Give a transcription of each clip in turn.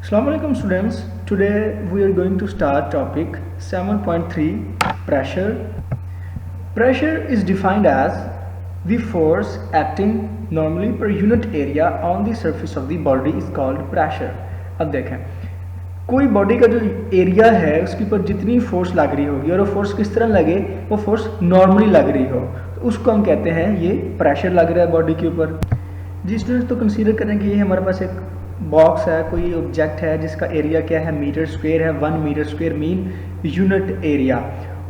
Assalamu alaikum students. Today we are going to start topic 7.3 pressure. Pressure is defined as the force acting normally per unit area on the surface of the body is called pressure. अब देखें कोई body का जो area है उसके ऊपर जितनी force लग रही होगी और वो फोर्स किस तरह लगे, वो फोर्स नॉर्मली लग रही हो तो उसको हम कहते हैं ये प्रेशर लग रहा है बॉडी के ऊपर। जी स्टूडेंट्स, तो कंसीडर करें कि ये हमारे पास एक बॉक्स है, कोई ऑब्जेक्ट है जिसका एरिया क्या है, मीटर स्क्वायर है। 1 metre square mean unit area,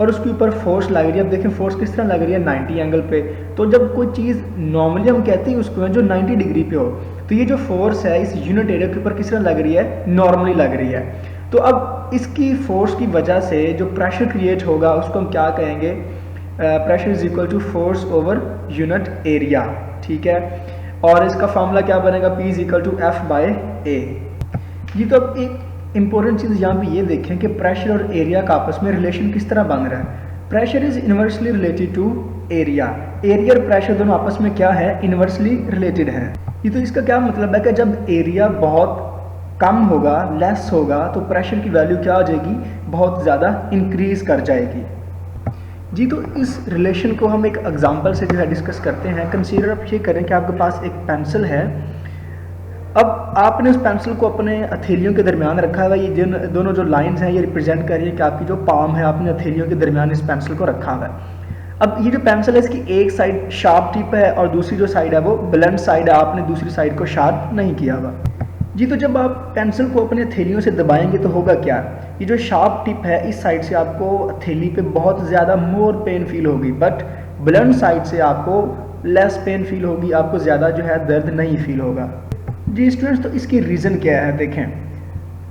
और उसके ऊपर फोर्स लग रही है। अब देखें फोर्स किस तरह लग रही है, 90 एंगल पे। तो जब कोई चीज़ नॉर्मली हम कहते हैं उसको जो 90 डिग्री पे हो, तो ये जो फोर्स है इस यूनिट एरिया के ऊपर किस तरह लग रही है, नॉर्मली लग रही है। तो अब इसकी फोर्स की वजह से जो प्रेशर क्रिएट होगा उसको हम क्या कहेंगे, pressure is equal to force over unit area. ठीक है, और इसका फॉर्मूला क्या बनेगा, P is equal to F by A. जी तो अब एक इंपॉर्टेंट चीज़ यहाँ पे ये देखें कि प्रेशर और एरिया का आपस में रिलेशन किस तरह बन रहा है। Pressure is inversely related to area. Area और प्रेशर दोनों आपस में क्या है, इनवर्सली रिलेटेड है। ये तो इसका क्या मतलब है कि जब एरिया बहुत कम होगा, लेस होगा, तो प्रेशर की वैल्यू क्या हो जाएगी, बहुत ज़्यादा इंक्रीज कर जाएगी। जी तो इस रिलेशन को हम एक एग्जांपल से जो है डिस्कस करते हैं। कंसीडर आप ये करें कि आपके पास एक पेंसिल है। अब आपने उस पेंसिल को अपने हथेलियों के दरमियान रखा हुआ है। ये दोनों जो लाइंस हैं ये रिप्रेजेंट कर रही है कि आपकी जो पाम है आपने हथेलियों के दरमियान इस पेंसिल को रखा हुआ है। अब ये जो पेंसिल है इसकी एक साइड शार्प टिप है और दूसरी जो साइड है वो ब्लंट साइड है, आपने दूसरी साइड को शार्प नहीं किया हुआ। जी तो जब आप पेंसिल को अपने हथेलियों से दबाएंगे तो होगा क्या, ये जो शार्प टिप है इस साइड से आपको हथेली पे बहुत ज़्यादा मोर पेन फील होगी, बट ब्लंट साइड से आपको लेस पेन फील होगी, आपको ज़्यादा जो है दर्द नहीं फील होगा। जी स्टूडेंट्स, तो इसकी रीज़न क्या है, देखें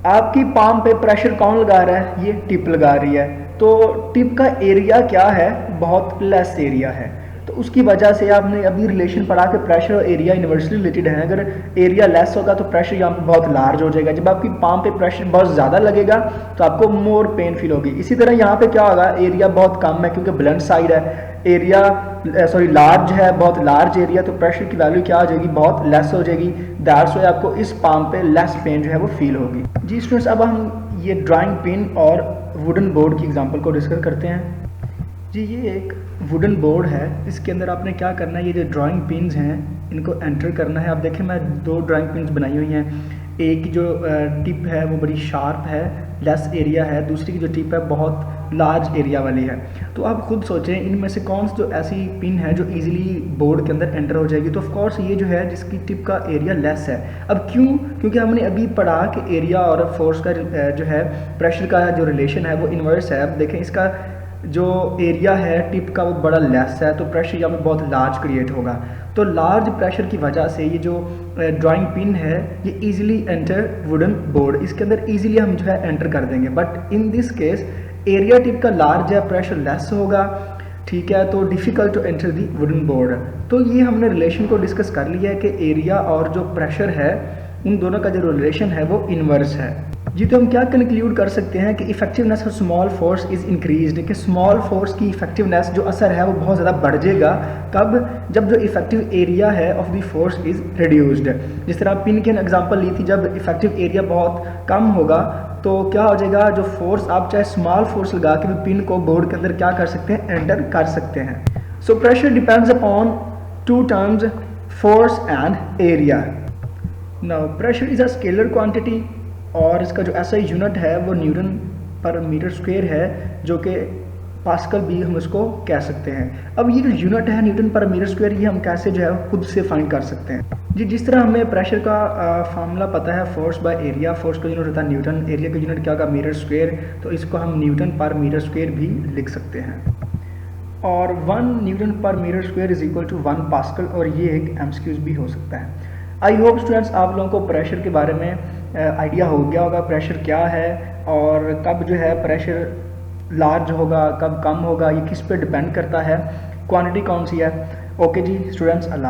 आपकी पाम पे प्रेशर कौन लगा रहा है, ये टिप लगा रही है। तो टिप का एरिया क्या है, बहुत लेस एरिया है। तो उसकी वजह से आपने अभी रिलेशन पढ़ा कि प्रेशर और एरिया इनवर्सली रिलेटेड है। अगर एरिया लेस होगा तो प्रेशर यहाँ पे बहुत लार्ज हो जाएगा। जब आपकी पाम पे प्रेशर बहुत ज़्यादा लगेगा तो आपको मोर पेन फील होगी। इसी तरह यहाँ पे क्या होगा, एरिया बहुत कम है क्योंकि ब्लंट साइड है, एरिया लार्ज है, बहुत लार्ज एरिया, तो प्रेशर की वैल्यू क्या हो जाएगी, बहुत लेस हो जाएगी। दैट्स व्हाई आपको इस पाम पे लेस पेन जो है वो फील होगी। जी स्टूडेंट्स, अब हम ये ड्राइंग पिन और वुडन बोर्ड की एग्जाम्पल को डिस्कस करते हैं। जी ये एक वुडन बोर्ड है, इसके अंदर आपने क्या करना है, ये जो ड्राइंग पिन्स हैं इनको एंटर करना है। आप देखें मैं 2 ड्राइंग पिन्स बनाई हुई हैं। एक जो टिप है वो बड़ी शार्प है, लेस एरिया है, दूसरी की जो टिप है बहुत लार्ज एरिया वाली है। तो आप खुद सोचें इनमें से कौन सी जो ऐसी पिन है जो इजीली बोर्ड के अंदर एंटर हो जाएगी। तो ऑफ कोर्स ये जो है जिसकी टिप का एरिया लेस है। अब क्यों, क्योंकि हमने अभी पढ़ा कि एरिया और फोर्स का जो है प्रेशर का जो रिलेशन है वो इन्वर्स है। अब देखें इसका जो एरिया है टिप का वो बड़ा लेस है, तो प्रेशर यहाँ पे बहुत लार्ज क्रिएट होगा। तो लार्ज प्रेशर की वजह से ये जो ड्राइंग पिन है ये इजीली एंटर वुडन बोर्ड, इसके अंदर इजीली हम जो है एंटर कर देंगे। But in this case area tip का लार्ज है, प्रेशर लेस होगा, ठीक है, तो difficult to enter the wooden board. तो ये हमने रिलेशन को डिस्कस कर लिया है कि एरिया और जो प्रेशर है उन दोनों का जो रिलेशन है वो इन्वर्स है। जी तो हम क्या कंक्लूड कर सकते हैं कि effectiveness of small force is increased, कि स्मॉल फोर्स की इफेक्टिवनेस जो असर है वो बहुत ज़्यादा बढ़ जाएगा। कब, जब जो इफेक्टिव एरिया है of the force is reduced. जिस तरह पिन की एग्जांपल ली थी, जब इफेक्टिव एरिया बहुत कम होगा तो क्या हो जाएगा, जो फोर्स आप चाहे स्मॉल फोर्स लगा के भी पिन को बोर्ड के अंदर क्या कर सकते हैं, एंटर कर सकते हैं। So pressure depends upon 2 terms, force and area. Now pressure is a scalar quantity और इसका जो ऐसा यूनिट है वो न्यूटन पर मीटर स्क्वायर है, जो कि पास्कल भी हम इसको कह सकते हैं। अब ये जो यूनिट है न्यूटन पर मीटर स्क्वायर, ये हम कैसे जो है खुद से फाइंड कर सकते हैं। जी जिस तरह हमें प्रेशर का फार्मूला पता है, फोर्स बाय एरिया, फोर्स का यूनिट होता है न्यूटन, एरिया का यूनिट क्या होगा, मीटर स्क्वायर, तो इसको हम न्यूटन पर मीटर स्क्वायर भी लिख सकते हैं। और 1 न्यूटन पर metre square is equal to 1 pascal, और ये एक एमसीक्यूज भी हो सकता है। आई होप स्टूडेंट्स आप लोगों को प्रेशर के बारे में आइडिया हो गया होगा, प्रेशर क्या है और कब जो है प्रेशर लार्ज होगा, कब कम होगा, ये किस पे डिपेंड करता है, क्वांटिटी कौन सी है। ओके जी स्टूडेंट्स, अल्लाह।